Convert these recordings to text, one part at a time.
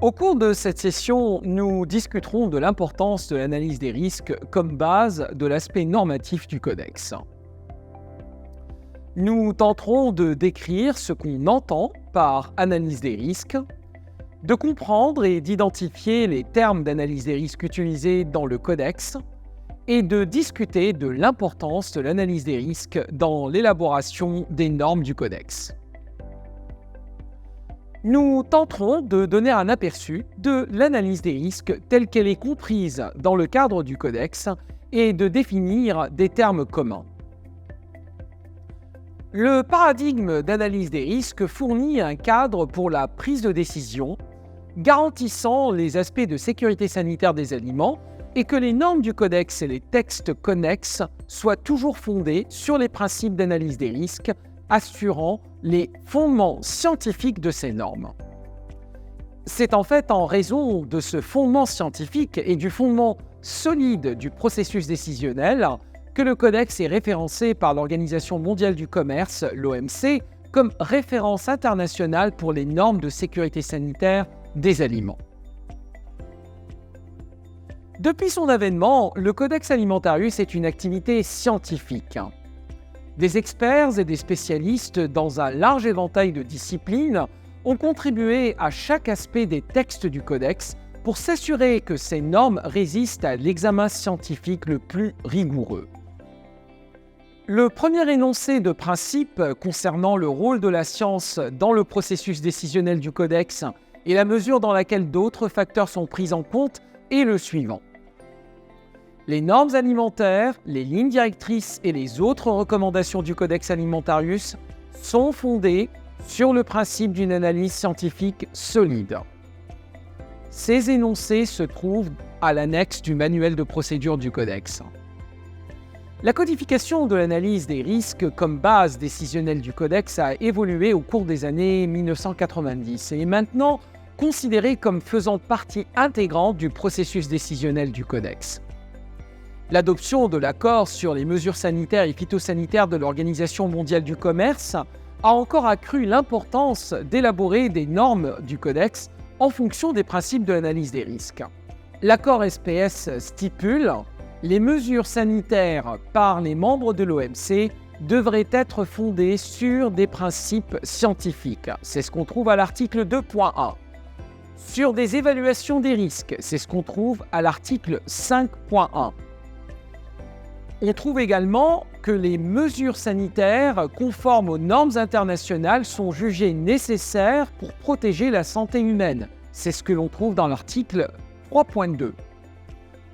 Au cours de cette session, nous discuterons de l'importance de l'analyse des risques comme base de l'aspect normatif du codex. Nous tenterons de décrire ce qu'on entend par analyse des risques, de comprendre et d'identifier les termes d'analyse des risques utilisés dans le codex et de discuter de l'importance de l'analyse des risques dans l'élaboration des normes du codex. Nous tenterons de donner un aperçu de l'analyse des risques telle qu'elle est comprise dans le cadre du codex et de définir des termes communs. Le paradigme d'analyse des risques fournit un cadre pour la prise de décision, garantissant les aspects de sécurité sanitaire des aliments et que les normes du codex et les textes connexes soient toujours fondés sur les principes d'analyse des risques, assurant les fondements scientifiques de ces normes. C'est en fait en raison de ce fondement scientifique et du fondement solide du processus décisionnel que le codex est référencé par l'Organisation mondiale du commerce, l'OMC, comme référence internationale pour les normes de sécurité sanitaire des aliments. Depuis son avènement, le Codex Alimentarius est une activité scientifique. Des experts et des spécialistes dans un large éventail de disciplines ont contribué à chaque aspect des textes du codex pour s'assurer que ces normes résistent à l'examen scientifique le plus rigoureux. Le premier énoncé de principe concernant le rôle de la science dans le processus décisionnel du codex et la mesure dans laquelle d'autres facteurs sont pris en compte est le suivant. Les normes alimentaires, les lignes directrices et les autres recommandations du Codex Alimentarius sont fondées sur le principe d'une analyse scientifique solide. Ces énoncés se trouvent à l'annexe du manuel de procédure du Codex. La codification de l'analyse des risques comme base décisionnelle du Codex a évolué au cours des années 1990 et est maintenant considérée comme faisant partie intégrante du processus décisionnel du Codex. L'adoption de l'accord sur les mesures sanitaires et phytosanitaires de l'Organisation mondiale du commerce a encore accru l'importance d'élaborer des normes du Codex en fonction des principes de l'analyse des risques. L'accord SPS stipule « Les mesures sanitaires par les membres de l'OMC devraient être fondées sur des principes scientifiques ». C'est ce qu'on trouve à l'article 2.1. Sur des évaluations des risques, c'est ce qu'on trouve à l'article 5.1. On trouve également que les mesures sanitaires conformes aux normes internationales sont jugées nécessaires pour protéger la santé humaine. C'est ce que l'on trouve dans l'article 3.2.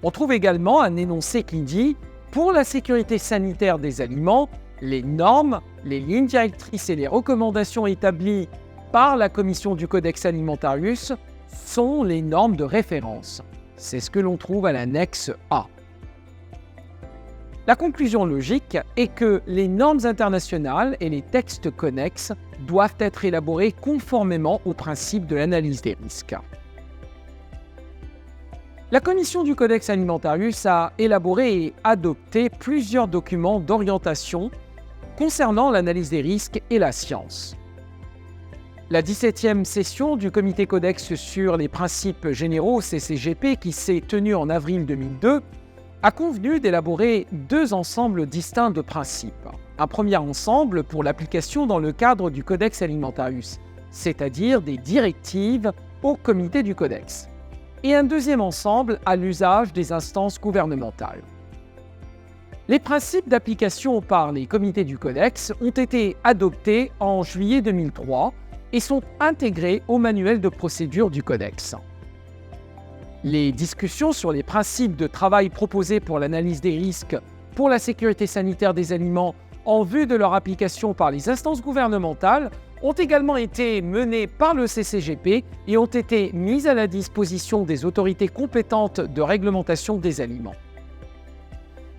On trouve également un énoncé qui dit « Pour la sécurité sanitaire des aliments, les normes, les lignes directrices et les recommandations établies par la Commission du Codex Alimentarius sont les normes de référence. » C'est ce que l'on trouve à l'annexe A. La conclusion logique est que les normes internationales et les textes connexes doivent être élaborés conformément aux principes de l'analyse des risques. La Commission du Codex Alimentarius a élaboré et adopté plusieurs documents d'orientation concernant l'analyse des risques et la science. La 17e session du Comité Codex sur les principes généraux CCGP, qui s'est tenue en avril 2002, a convenu d'élaborer deux ensembles distincts de principes. Un premier ensemble pour l'application dans le cadre du Codex Alimentarius, c'est-à-dire des directives au comité du Codex, et un deuxième ensemble à l'usage des instances gouvernementales. Les principes d'application par les comités du Codex ont été adoptés en juillet 2003 et sont intégrés au manuel de procédure du Codex. Les discussions sur les principes de travail proposés pour l'analyse des risques pour la sécurité sanitaire des aliments en vue de leur application par les instances gouvernementales ont également été menées par le CCGP et ont été mises à la disposition des autorités compétentes de réglementation des aliments.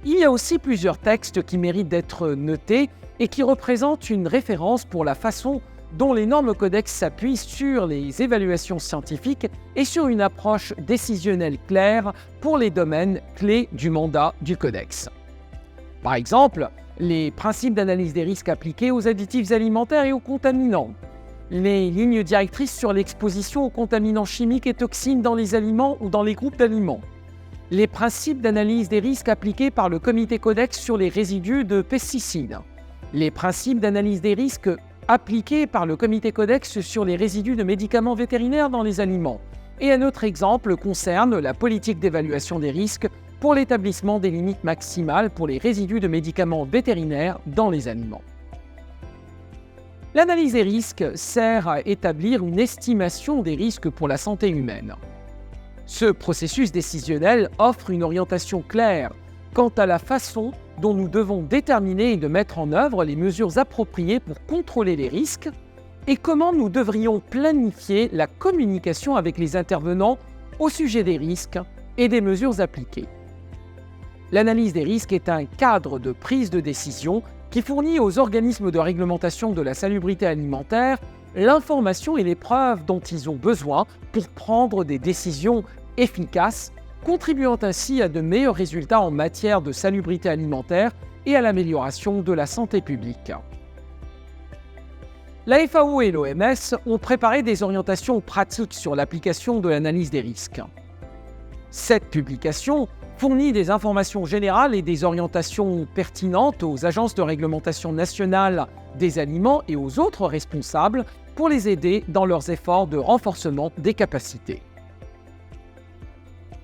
Il y a aussi plusieurs textes qui méritent d'être notés et qui représentent une référence pour la façon dont les normes codex s'appuient sur les évaluations scientifiques et sur une approche décisionnelle claire pour les domaines clés du mandat du codex. Par exemple, les principes d'analyse des risques appliqués aux additifs alimentaires et aux contaminants, les lignes directrices sur l'exposition aux contaminants chimiques et toxines dans les aliments ou dans les groupes d'aliments, les principes d'analyse des risques appliqués par le comité codex sur les résidus de pesticides, les principes d'analyse des risques appliqués par le comité codex sur les résidus de médicaments vétérinaires dans les aliments. Et un autre exemple concerne la politique d'évaluation des risques pour l'établissement des limites maximales pour les résidus de médicaments vétérinaires dans les aliments. L'analyse des risques sert à établir une estimation des risques pour la santé humaine. Ce processus décisionnel offre une orientation claire quant à la façon dont nous devons déterminer et de mettre en œuvre les mesures appropriées pour contrôler les risques et comment nous devrions planifier la communication avec les intervenants au sujet des risques et des mesures appliquées. L'analyse des risques est un cadre de prise de décision qui fournit aux organismes de réglementation de la salubrité alimentaire l'information et les preuves dont ils ont besoin pour prendre des décisions efficaces, contribuant ainsi à de meilleurs résultats en matière de salubrité alimentaire et à l'amélioration de la santé publique. La FAO et l'OMS ont préparé des orientations pratiques sur l'application de l'analyse des risques. Cette publication fournit des informations générales et des orientations pertinentes aux agences de réglementation nationales des aliments et aux autres responsables pour les aider dans leurs efforts de renforcement des capacités.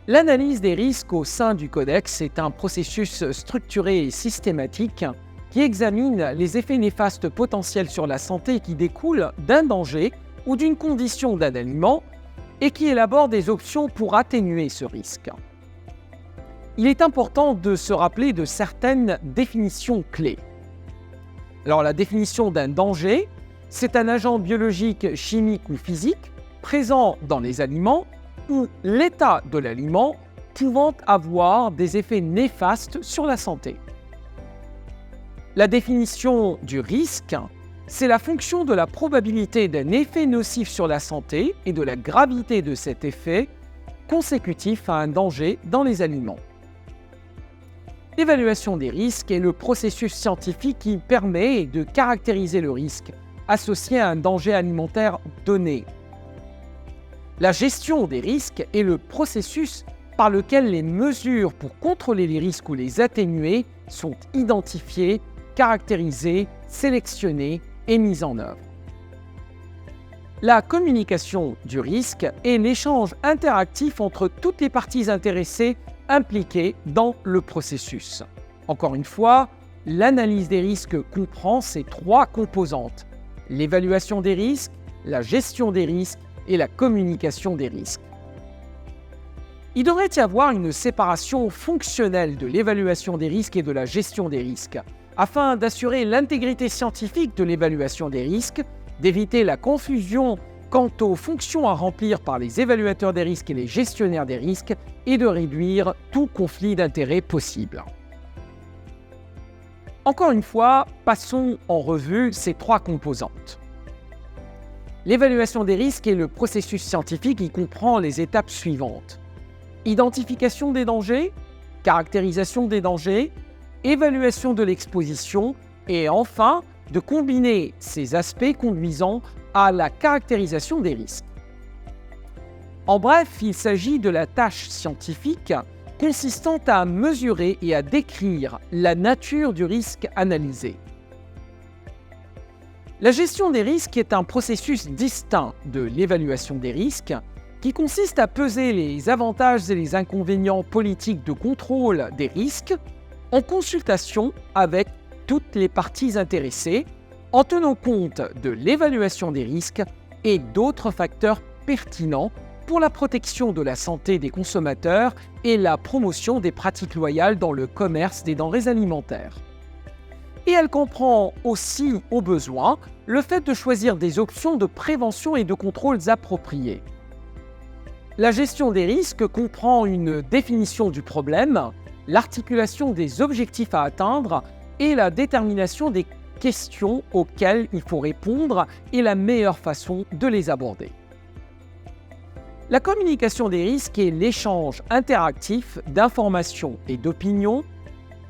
L'analyse des risques au sein du Codex est un processus structuré et systématique qui examine les effets néfastes potentiels sur la santé qui découlent d'un danger ou d'une condition d'un aliment et qui élabore des options pour atténuer ce risque. Il est important de se rappeler de certaines définitions clés. Alors, la définition d'un danger, c'est un agent biologique, chimique ou physique présent dans les aliments ou l'état de l'aliment pouvant avoir des effets néfastes sur la santé. La définition du risque, c'est la fonction de la probabilité d'un effet nocif sur la santé et de la gravité de cet effet consécutif à un danger dans les aliments. L'évaluation des risques est le processus scientifique qui permet de caractériser le risque associé à un danger alimentaire donné. La gestion des risques est le processus par lequel les mesures pour contrôler les risques ou les atténuer sont identifiées, caractérisées, sélectionnées et mises en œuvre. La communication du risque est l'échange interactif entre toutes les parties intéressées impliquées dans le processus. Encore une fois, l'analyse des risques comprend ces trois composantes: l'évaluation des risques, la gestion des risques et la communication des risques. Il devrait y avoir une séparation fonctionnelle de l'évaluation des risques et de la gestion des risques, afin d'assurer l'intégrité scientifique de l'évaluation des risques, d'éviter la confusion quant aux fonctions à remplir par les évaluateurs des risques et les gestionnaires des risques, et de réduire tout conflit d'intérêts possible. Encore une fois, passons en revue ces trois composantes. L'évaluation des risques est le processus scientifique qui comprend les étapes suivantes: identification des dangers, caractérisation des dangers, évaluation de l'exposition et enfin de combiner ces aspects conduisant à la caractérisation des risques. En bref, il s'agit de la tâche scientifique consistant à mesurer et à décrire la nature du risque analysé. La gestion des risques est un processus distinct de l'évaluation des risques qui consiste à peser les avantages et les inconvénients politiques de contrôle des risques en consultation avec toutes les parties intéressées, en tenant compte de l'évaluation des risques et d'autres facteurs pertinents pour la protection de la santé des consommateurs et la promotion des pratiques loyales dans le commerce des denrées alimentaires. Et elle comprend aussi, au besoin, le fait de choisir des options de prévention et de contrôles appropriés. La gestion des risques comprend une définition du problème, l'articulation des objectifs à atteindre et la détermination des questions auxquelles il faut répondre et la meilleure façon de les aborder. La communication des risques est l'échange interactif d'informations et d'opinions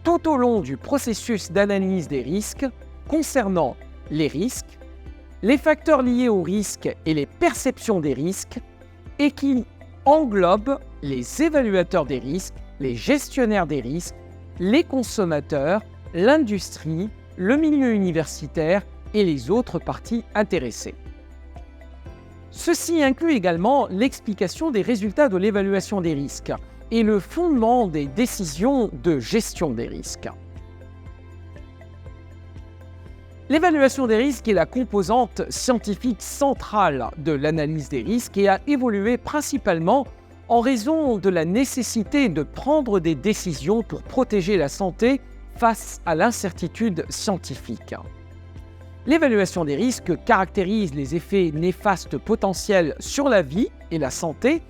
tout au long du processus d'analyse des risques concernant les risques, les facteurs liés aux risques et les perceptions des risques, et qui englobe les évaluateurs des risques, les gestionnaires des risques, les consommateurs, l'industrie, le milieu universitaire et les autres parties intéressées. Ceci inclut également l'explication des résultats de l'évaluation des risques et le fondement des décisions de gestion des risques. L'évaluation des risques est la composante scientifique centrale de l'analyse des risques et a évolué principalement en raison de la nécessité de prendre des décisions pour protéger la santé face à l'incertitude scientifique. L'évaluation des risques caractérise les effets néfastes potentiels sur la vie et la santé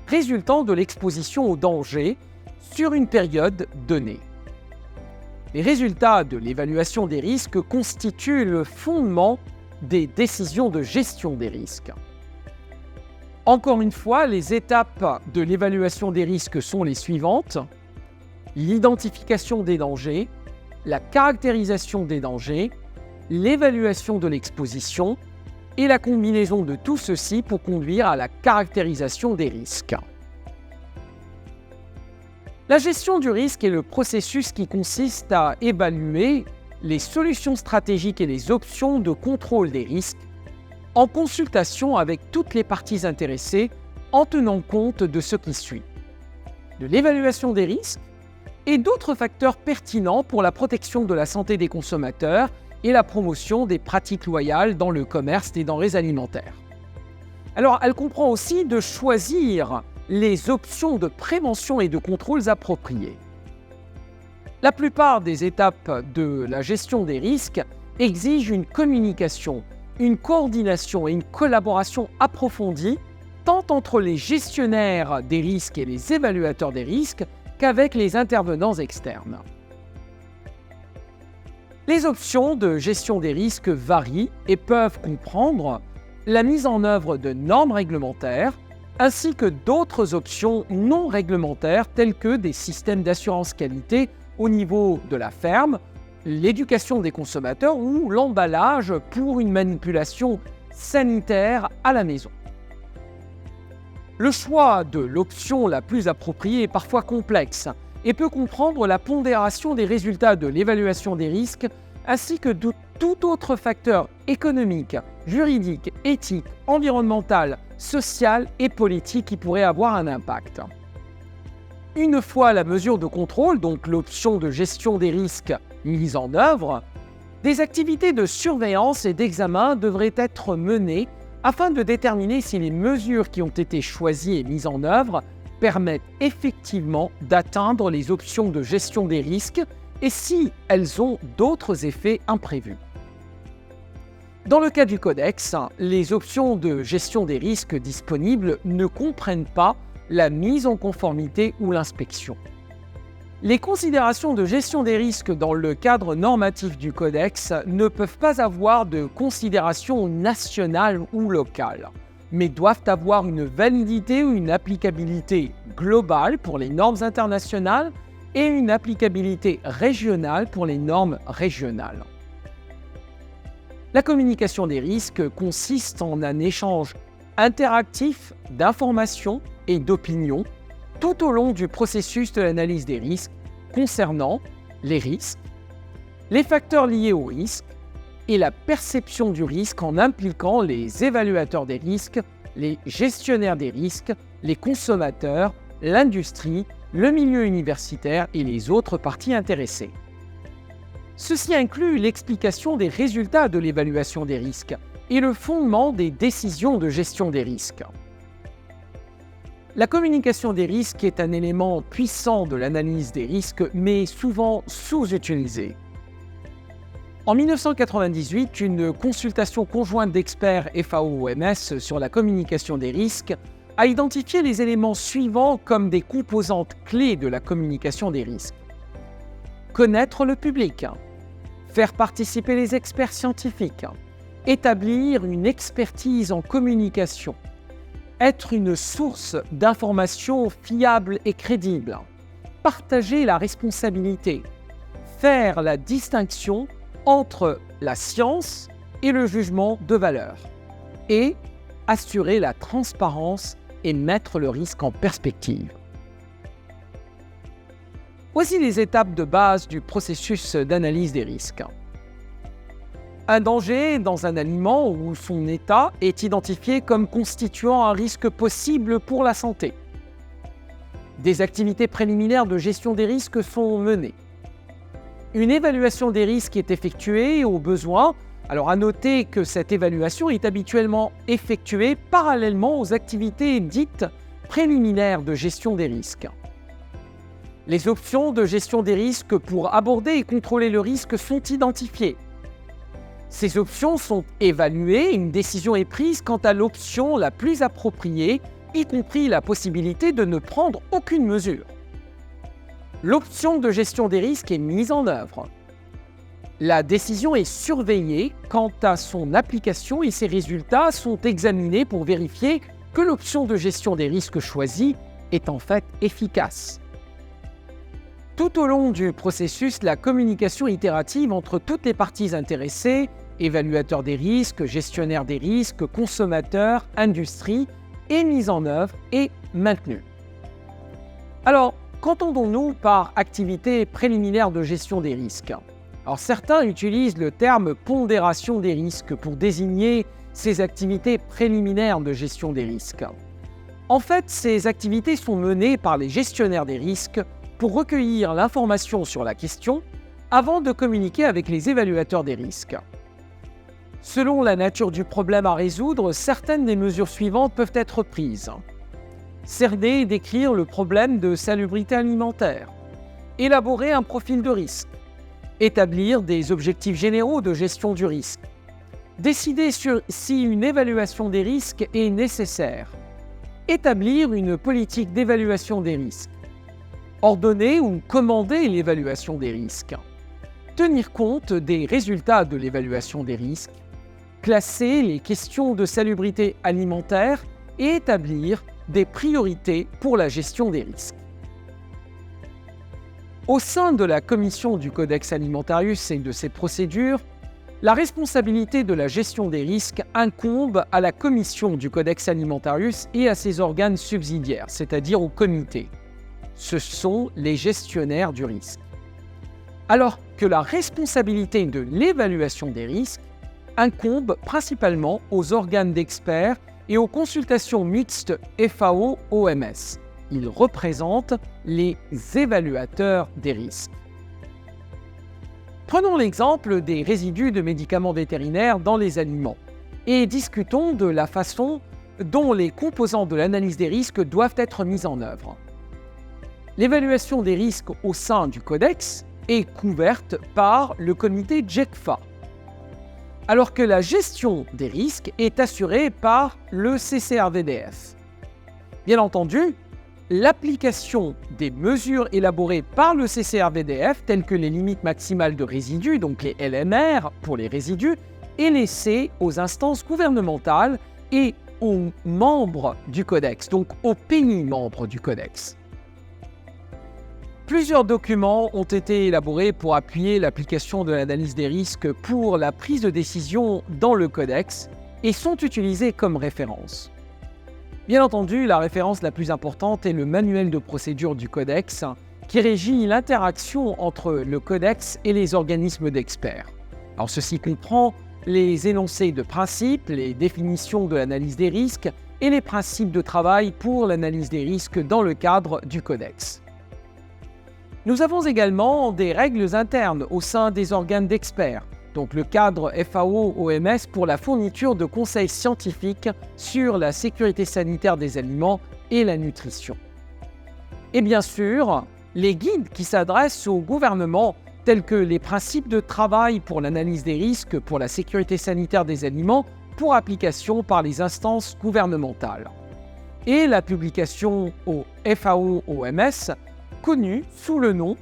résultant de l'exposition au danger sur une période donnée. Les résultats de l'évaluation des risques constituent le fondement des décisions de gestion des risques. Encore une fois, les étapes de l'évaluation des risques sont les suivantes: l'identification des dangers, la caractérisation des dangers, l'évaluation de l'exposition et la combinaison de tout ceci pour conduire à la caractérisation des risques. La gestion du risque est le processus qui consiste à évaluer les solutions stratégiques et les options de contrôle des risques en consultation avec toutes les parties intéressées en tenant compte de ce qui suit: de l'évaluation des risques et d'autres facteurs pertinents pour la protection de la santé des consommateurs et la promotion des pratiques loyales dans le commerce des denrées alimentaires. Alors, elle comprend aussi de choisir les options de prévention et de contrôles appropriés. La plupart des étapes de la gestion des risques exigent une communication, une coordination et une collaboration approfondie, tant entre les gestionnaires des risques et les évaluateurs des risques qu'avec les intervenants externes. Les options de gestion des risques varient et peuvent comprendre la mise en œuvre de normes réglementaires, ainsi que d'autres options non réglementaires telles que des systèmes d'assurance qualité au niveau de la ferme, l'éducation des consommateurs ou l'emballage pour une manipulation sanitaire à la maison. Le choix de l'option la plus appropriée est parfois complexe et peut comprendre la pondération des résultats de l'évaluation des risques ainsi que de tout autre facteur économique, juridique, éthique, environnemental, social et politique qui pourrait avoir un impact. Une fois la mesure de contrôle, donc l'option de gestion des risques, mise en œuvre, des activités de surveillance et d'examen devraient être menées afin de déterminer si les mesures qui ont été choisies et mises en œuvre permettent effectivement d'atteindre les options de gestion des risques et si elles ont d'autres effets imprévus. Dans le cas du Codex, les options de gestion des risques disponibles ne comprennent pas la mise en conformité ou l'inspection. Les considérations de gestion des risques dans le cadre normatif du Codex ne peuvent pas avoir de considération nationale ou locale, mais doivent avoir une validité ou une applicabilité globale pour les normes internationales et une applicabilité régionale pour les normes régionales. La communication des risques consiste en un échange interactif d'informations et d'opinions tout au long du processus de l'analyse des risques concernant les risques, les facteurs liés aux risques et la perception du risque en impliquant les évaluateurs des risques, les gestionnaires des risques, les consommateurs, l'industrie, le milieu universitaire et les autres parties intéressées. Ceci inclut l'explication des résultats de l'évaluation des risques et le fondement des décisions de gestion des risques. La communication des risques est un élément puissant de l'analyse des risques, mais souvent sous-utilisé. En 1998, une consultation conjointe d'experts FAO-OMS sur la communication des risques a identifié les éléments suivants comme des composantes clés de la communication des risques. Connaître le public, faire participer les experts scientifiques, établir une expertise en communication, être une source d'informations fiable et crédible, partager la responsabilité, faire la distinction entre la science et le jugement de valeur, et assurer la transparence et mettre le risque en perspective. Voici les étapes de base du processus d'analyse des risques. Un danger dans un aliment ou son état est identifié comme constituant un risque possible pour la santé. Des activités préliminaires de gestion des risques sont menées. Une évaluation des risques est effectuée au besoin. Alors à noter que cette évaluation est habituellement effectuée parallèlement aux activités dites préliminaires de gestion des risques. Les options de gestion des risques pour aborder et contrôler le risque sont identifiées. Ces options sont évaluées et une décision est prise quant à l'option la plus appropriée, y compris la possibilité de ne prendre aucune mesure. L'option de gestion des risques est mise en œuvre. La décision est surveillée quant à son application et ses résultats sont examinés pour vérifier que l'option de gestion des risques choisie est en fait efficace. Tout au long du processus, la communication itérative entre toutes les parties intéressées, évaluateurs des risques, gestionnaires des risques, consommateurs, industrie, est mise en œuvre et maintenue. Alors, qu'entendons-nous par activité préliminaire de gestion des risques ? Alors, certains utilisent le terme pondération des risques pour désigner ces activités préliminaires de gestion des risques. En fait, ces activités sont menées par les gestionnaires des risques pour recueillir l'information sur la question avant de communiquer avec les évaluateurs des risques. Selon la nature du problème à résoudre, certaines des mesures suivantes peuvent être prises. Cerner et décrire le problème de salubrité alimentaire. Élaborer un profil de risque. Établir des objectifs généraux de gestion du risque. Décider si une évaluation des risques est nécessaire. Établir une politique d'évaluation des risques. Ordonner ou commander l'évaluation des risques. Tenir compte des résultats de l'évaluation des risques. Classer les questions de salubrité alimentaire et établir des priorités pour la gestion des risques. Au sein de la commission du Codex Alimentarius et de ses procédures, la responsabilité de la gestion des risques incombe à la commission du Codex Alimentarius et à ses organes subsidiaires, c'est-à-dire au comité. Ce sont les gestionnaires du risque. Alors que la responsabilité de l'évaluation des risques incombe principalement aux organes d'experts et aux consultations mixtes FAO-OMS. Ils représentent les évaluateurs des risques. Prenons l'exemple des résidus de médicaments vétérinaires dans les aliments et discutons de la façon dont les composants de l'analyse des risques doivent être mis en œuvre. L'évaluation des risques au sein du Codex est couverte par le comité GECFA, alors que la gestion des risques est assurée par le CCRVDF. Bien entendu, l'application des mesures élaborées par le CCRVDF, telles que les limites maximales de résidus, donc les LMR pour les résidus, est laissée aux instances gouvernementales et aux membres du Codex, donc aux pays membres du Codex. Plusieurs documents ont été élaborés pour appuyer l'application de l'analyse des risques pour la prise de décision dans le Codex et sont utilisés comme référence. Bien entendu, la référence la plus importante est le manuel de procédure du Codex qui régit l'interaction entre le Codex et les organismes d'experts. Alors ceci comprend les énoncés de principes, les définitions de l'analyse des risques et les principes de travail pour l'analyse des risques dans le cadre du Codex. Nous avons également des règles internes au sein des organes d'experts, donc le cadre FAO-OMS pour la fourniture de conseils scientifiques sur la sécurité sanitaire des aliments et la nutrition. Et bien sûr, les guides qui s'adressent au gouvernement tels que les principes de travail pour l'analyse des risques pour la sécurité sanitaire des aliments pour application par les instances gouvernementales, et la publication au FAO-OMS, connue sous le nom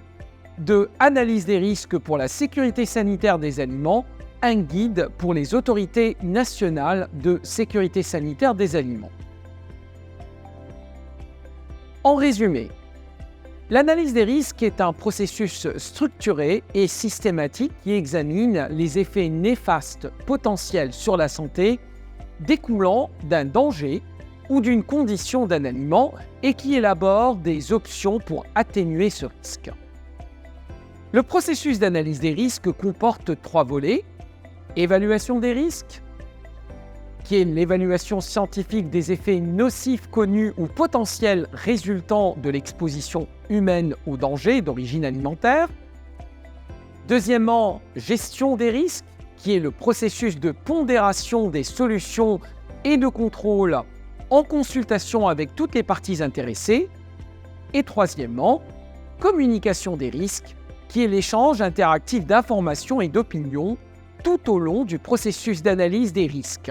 de Analyse des risques pour la sécurité sanitaire des aliments, un guide pour les autorités nationales de sécurité sanitaire des aliments. En résumé, l'analyse des risques est un processus structuré et systématique qui examine les effets néfastes potentiels sur la santé découlant d'un danger ou d'une condition d'un aliment et qui élabore des options pour atténuer ce risque. Le processus d'analyse des risques comporte 3 volets. Évaluation des risques, qui est l'évaluation scientifique des effets nocifs connus ou potentiels résultant de l'exposition humaine au danger d'origine alimentaire. Deuxièmement, gestion des risques, qui est le processus de pondération des solutions et de contrôle en consultation avec toutes les parties intéressées. Et troisièmement, communication des risques, qui est l'échange interactif d'informations et d'opinions tout au long du processus d'analyse des risques.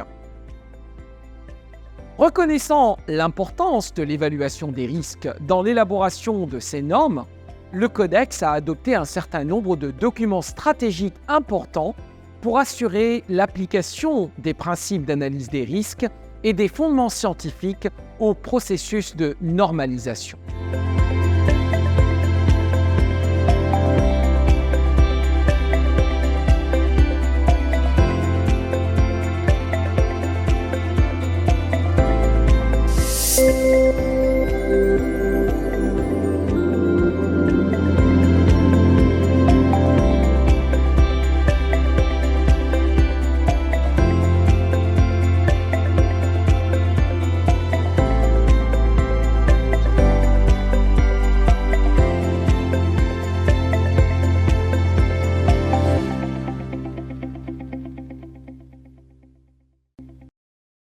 Reconnaissant l'importance de l'évaluation des risques dans l'élaboration de ces normes, le Codex a adopté un certain nombre de documents stratégiques importants pour assurer l'application des principes d'analyse des risques et des fondements scientifiques au processus de normalisation.